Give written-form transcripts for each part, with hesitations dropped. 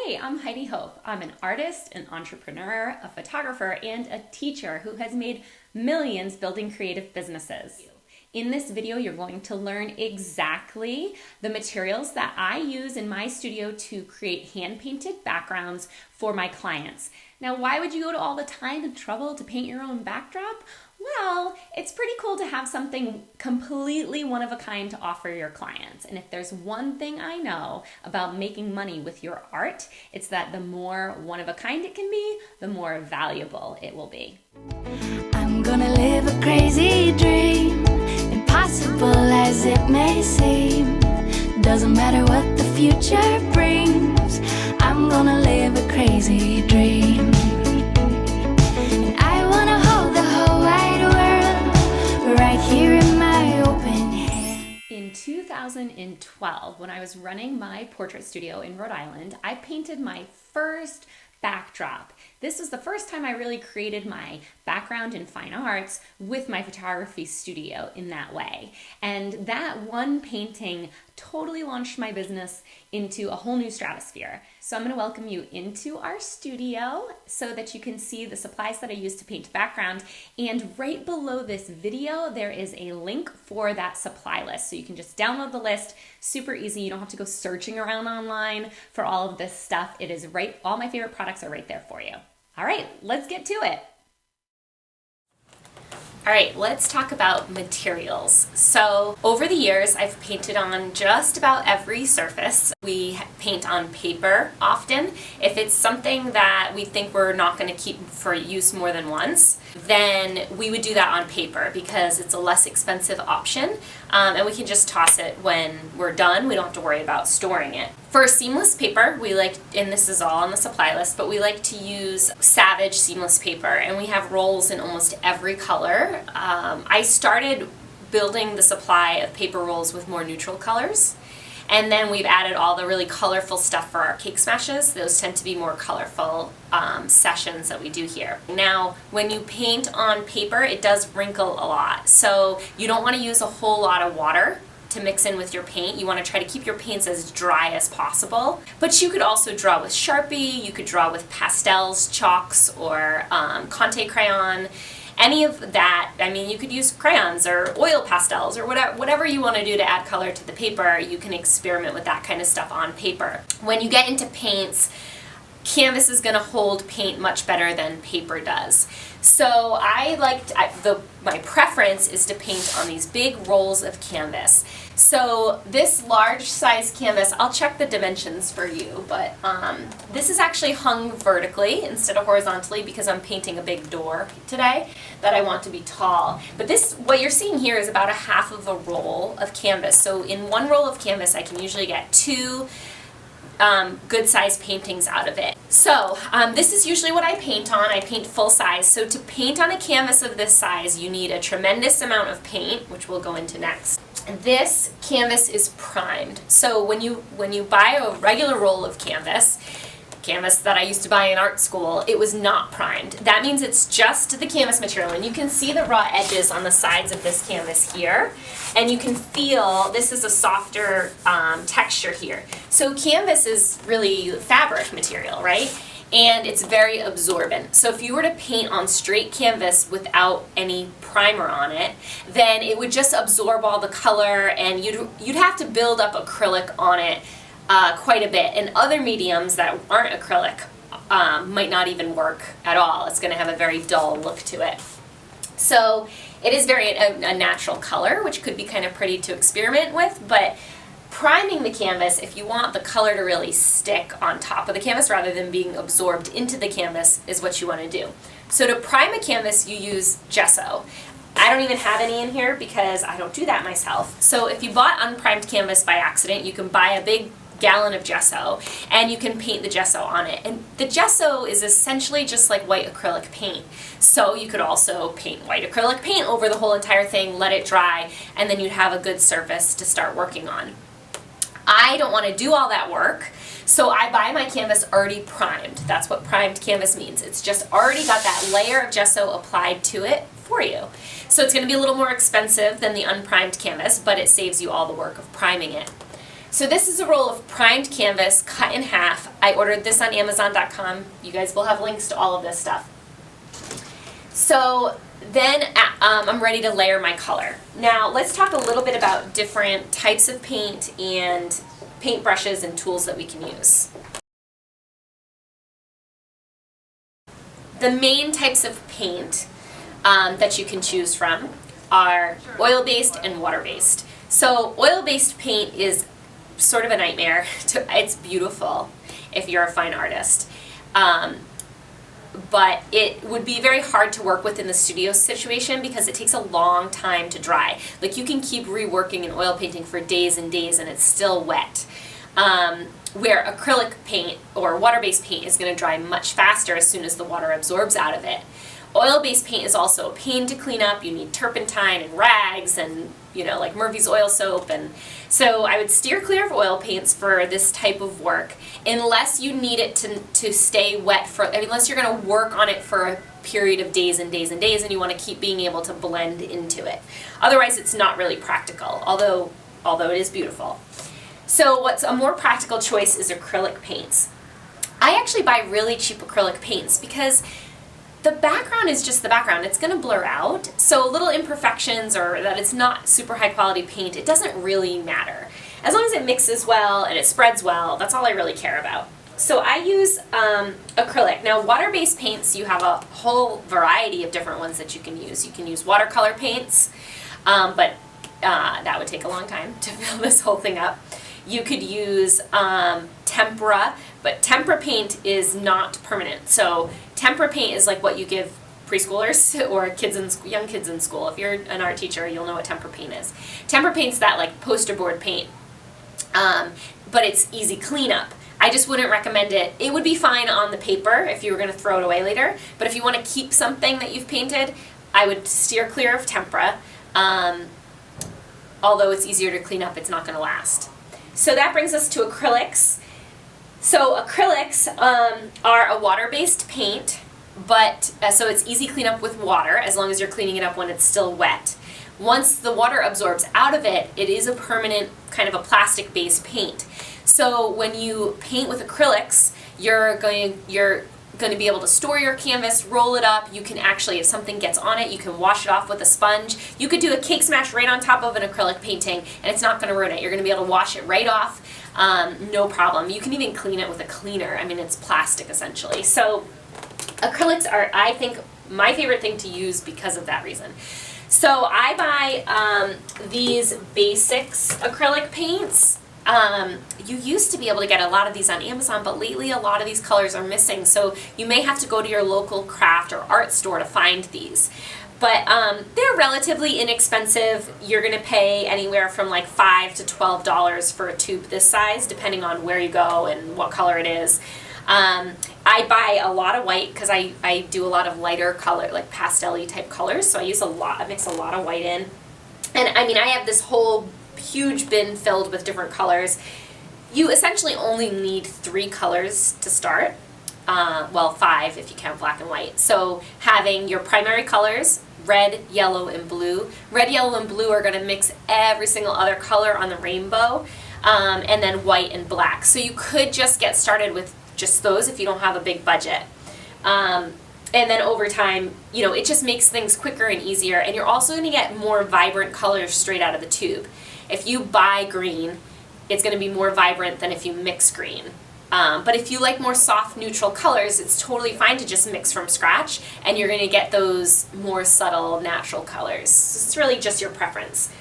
Hey, I'm Heidi Hope. I'm an artist, an entrepreneur, a photographer, and a teacher who has made millions building creative businesses. In this video, you're going to learn exactly the materials that I use in my studio to create hand-painted backgrounds for my clients. Now, why would you go to all the time and trouble to paint your own backdrop? Well, it's pretty cool to have something completely one of a kind to offer your clients. And if there's one thing I know about making money with your art, it's that the more one of a kind it can be, the more valuable it will be. I'm gonna live a crazy dream, impossible as it may seem. Doesn't matter what the future brings, I'm gonna live a crazy dream. And I wanna hold the whole wide world right here in my open hand. In 2012, when I was running my portrait studio in Rhode Island, I painted my first backdrop. This was the first time I really created my background in fine arts with my photography studio in that way. And that one painting totally launched my business into a whole new stratosphere. So I'm going to welcome you into our studio so that you can see the supplies that I use to paint background. And right below this video, there is a link for that supply list. So you can just download the list, super easy. You don't have to go searching around online for all of this stuff. It is right, all my favorite products are right there for you. All right, let's get to it. All right, let's talk about materials. So over the years, I've painted on just about every surface. We paint on paper often. If it's something that we think we're not going to keep for use more than once, then we would do that on paper because it's a less expensive option, and we can just toss it when we're done. We don't have to worry about storing it. For seamless paper, we like, and this is all on the supply list, but we like to use Savage seamless paper, and we have rolls in almost every color. I started building the supply of paper rolls with more neutral colors, and then we've added all the really colorful stuff for our cake smashes. Those tend to be more colorful sessions that we do here. Now, when you paint on paper, it does wrinkle a lot, so you don't want to use a whole lot of water to mix in with your paint. You want to try to keep your paints as dry as possible. But you could also draw with Sharpie, you could draw with pastels, chalks, or Conte crayon. Any of that, I mean, you could use crayons or oil pastels or whatever you want to do to add color to the paper. You can experiment with that kind of stuff on paper. When you get into paints, canvas is going to hold paint much better than paper does. So my preference is to paint on these big rolls of canvas. So this large size canvas, I'll check the dimensions for you, but this is actually hung vertically instead of horizontally because I'm painting a big door today that I want to be tall. But this, what you're seeing here is about a half of a roll of canvas. So in one roll of canvas, I can usually get two good size paintings out of it. So this is usually what I paint on. I paint full size. So to paint on a canvas of this size, you need a tremendous amount of paint, which we'll go into next. This canvas is primed. So when you buy a regular roll of canvas that I used to buy in art school, it was not primed. That means it's just the canvas material, and you can see the raw edges on the sides of this canvas here, and you can feel this is a softer texture here. So canvas is really fabric material, right? And it's very absorbent. So if you were to paint on straight canvas without any primer on it, then it would just absorb all the color, and you'd have to build up acrylic on it quite a bit. And other mediums that aren't acrylic might not even work at all. It's going to have a very dull look to it. So it is a natural color, which could be kind of pretty to experiment with, but priming the canvas, if you want the color to really stick on top of the canvas rather than being absorbed into the canvas, is what you want to do. So to prime a canvas, you use gesso. I don't even have any in here because I don't do that myself. So if you bought unprimed canvas by accident, you can buy a big gallon of gesso and you can paint the gesso on it. And the gesso is essentially just like white acrylic paint. So you could also paint white acrylic paint over the whole entire thing, let it dry, and then you'd have a good surface to start working on. I don't want to do all that work, so I buy my canvas already primed. That's what primed canvas means. It's just already got that layer of gesso applied to it for you. So it's going to be a little more expensive than the unprimed canvas, but it saves you all the work of priming it. So this is a roll of primed canvas cut in half. I ordered this on Amazon.com. You guys will have links to all of this stuff. So then I'm ready to layer my color. Now let's talk a little bit about different types of paint and paint brushes and tools that we can use. The main types of paint that you can choose from are oil-based and water-based. So oil-based paint is sort of a nightmare. It's beautiful if you're a fine artist. But it would be very hard to work with in the studio situation because it takes a long time to dry. Like you can keep reworking an oil painting for days and days and it's still wet. Where acrylic paint or water-based paint is going to dry much faster as soon as the water absorbs out of it. Oil-based paint is also a pain to clean up. You need turpentine and rags and, like Murphy's oil soap. And so I would steer clear of oil paints for this type of work unless you need it to stay wet unless you're going to work on it for a period of days and days and days and you want to keep being able to blend into it. Otherwise, it's not really practical, although it is beautiful. So what's a more practical choice is acrylic paints. I actually buy really cheap acrylic paints because the background is just the background. It's going to blur out. So little imperfections or that it's not super high quality paint, it doesn't really matter. As long as it mixes well and it spreads well, that's all I really care about. So I use acrylic. Now water-based paints, you have a whole variety of different ones that you can use. You can use watercolor paints, but that would take a long time to fill this whole thing up. You could use tempera, but tempera paint is not permanent. So tempera paint is like what you give preschoolers or young kids in school. If you're an art teacher, you'll know what tempera paint is. Tempera paint's that like poster board paint, but it's easy cleanup. I just wouldn't recommend it. It would be fine on the paper if you were going to throw it away later, but if you want to keep something that you've painted, I would steer clear of tempera. Although it's easier to clean up, it's not going to last. So that brings us to acrylics. So acrylics are a water-based paint, but so it's easy cleanup with water as long as you're cleaning it up when it's still wet. Once the water absorbs out of it, it is a permanent kind of a plastic-based paint. So when you paint with acrylics, you're going to be able to store your canvas, roll it up. You can actually, if something gets on it, you can wash it off with a sponge. You could do a cake smash right on top of an acrylic painting and it's not going to ruin it. You're going to be able to wash it right off, no problem. You can even clean it with a cleaner. I mean, it's plastic essentially. So acrylics are, I think, my favorite thing to use because of that reason. So I buy these basics acrylic paints. You used to be able to get a lot of these on Amazon, but lately a lot of these colors are missing, so you may have to go to your local craft or art store to find these. But they're relatively inexpensive. You're going to pay anywhere from like $5 to $12 for a tube this size, depending on where you go and what color it is. I buy a lot of white because I do a lot of lighter color, like pastel-y type colors, so I mix a lot of white in. And I mean, I have this whole huge bin filled with different colors. You essentially only need 3 colors to start. Well, 5 if you count black and white. So having your primary colors, red, yellow, and blue. Red, yellow, and blue are going to mix every single other color on the rainbow, and then white and black. So you could just get started with just those if you don't have a big budget. And then over time, it just makes things quicker and easier, and you're also going to get more vibrant colors straight out of the tube. If you buy green, it's going to be more vibrant than if you mix green. But if you like more soft, neutral colors, it's totally fine to just mix from scratch, and you're going to get those more subtle, natural colors. So it's really just your preference.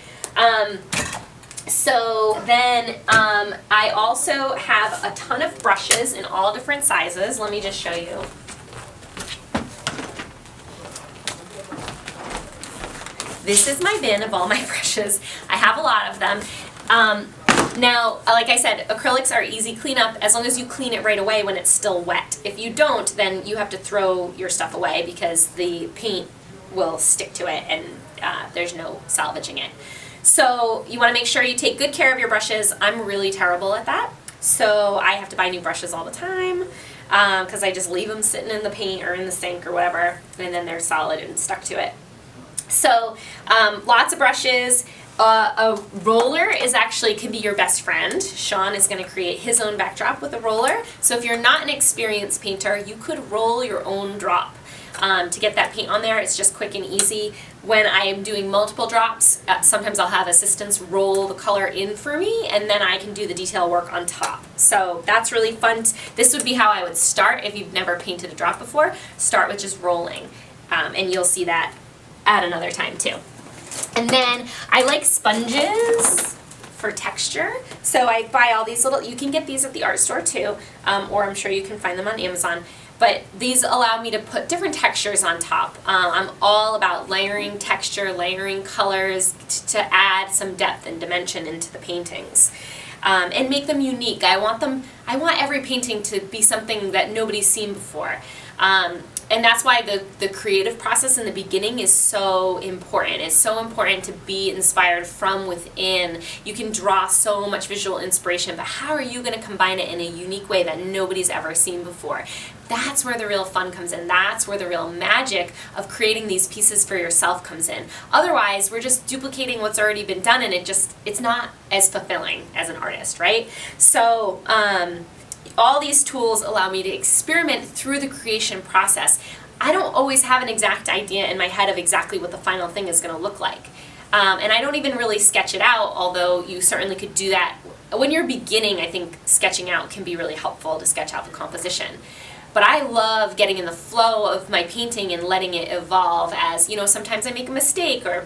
So then I also have a ton of brushes in all different sizes. Let me just show you. This is my bin of all my brushes. I have a lot of them. Now, like I said, acrylics are easy cleanup as long as you clean it right away when it's still wet. If you don't, then you have to throw your stuff away because the paint will stick to it and there's no salvaging it. So you want to make sure you take good care of your brushes. I'm really terrible at that. So I have to buy new brushes all the time because I just leave them sitting in the paint or in the sink or whatever, and then they're solid and stuck to it. So lots of brushes. A roller can be your best friend. Sean is going to create his own backdrop with a roller. So if you're not an experienced painter, you could roll your own drop. To get that paint on there, it's just quick and easy. When I am doing multiple drops, sometimes I'll have assistants roll the color in for me, and then I can do the detail work on top. So that's really fun. This would be how I would start if you've never painted a drop before. Start with just rolling, and you'll see that at another time too. And then I like sponges for texture. So I buy all these little, you can get these at the art store too, or I'm sure you can find them on Amazon. But these allow me to put different textures on top. I'm all about layering texture, layering colors to add some depth and dimension into the paintings. And make them unique. I want every painting to be something that nobody's seen before. And that's why the creative process in the beginning is so important. It's so important to be inspired from within. You can draw so much visual inspiration, but how are you going to combine it in a unique way that nobody's ever seen before? That's where the real fun comes in. That's where the real magic of creating these pieces for yourself comes in. Otherwise, we're just duplicating what's already been done, and it's not as fulfilling as an artist, right? So, all these tools allow me to experiment through the creation process. I don't always have an exact idea in my head of exactly what the final thing is going to look like. And I don't even really sketch it out, although you certainly could do that. When you're beginning, I think sketching out can be really helpful to sketch out the composition. But I love getting in the flow of my painting and letting it evolve as, sometimes I make a mistake, or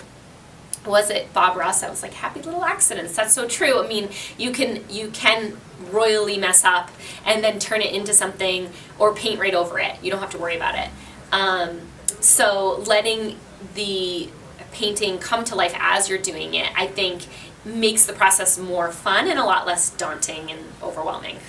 was it Bob Ross that was like, happy little accidents? That's so true. I mean, you can royally mess up and then turn it into something, or paint right over it. You don't have to worry about it. So letting the painting come to life as you're doing it, I think, makes the process more fun and a lot less daunting and overwhelming.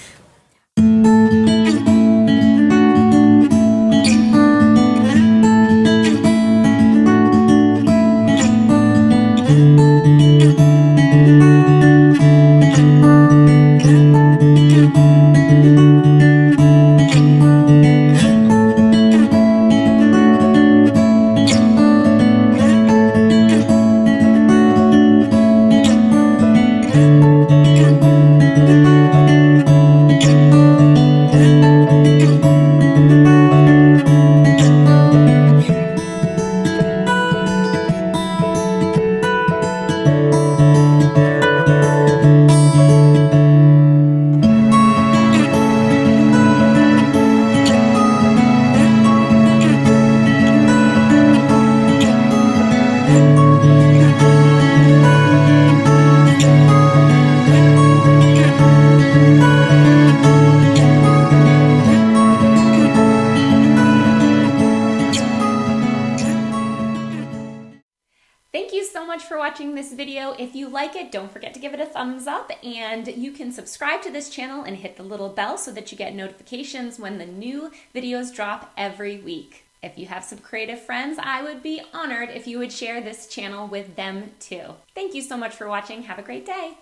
Thank you so much for watching this video. If you like it, don't forget to give it a thumbs up, and you can subscribe to this channel and hit the little bell so that you get notifications when the new videos drop every week. If you have some creative friends, I would be honored if you would share this channel with them too. Thank you so much for watching. Have a great day.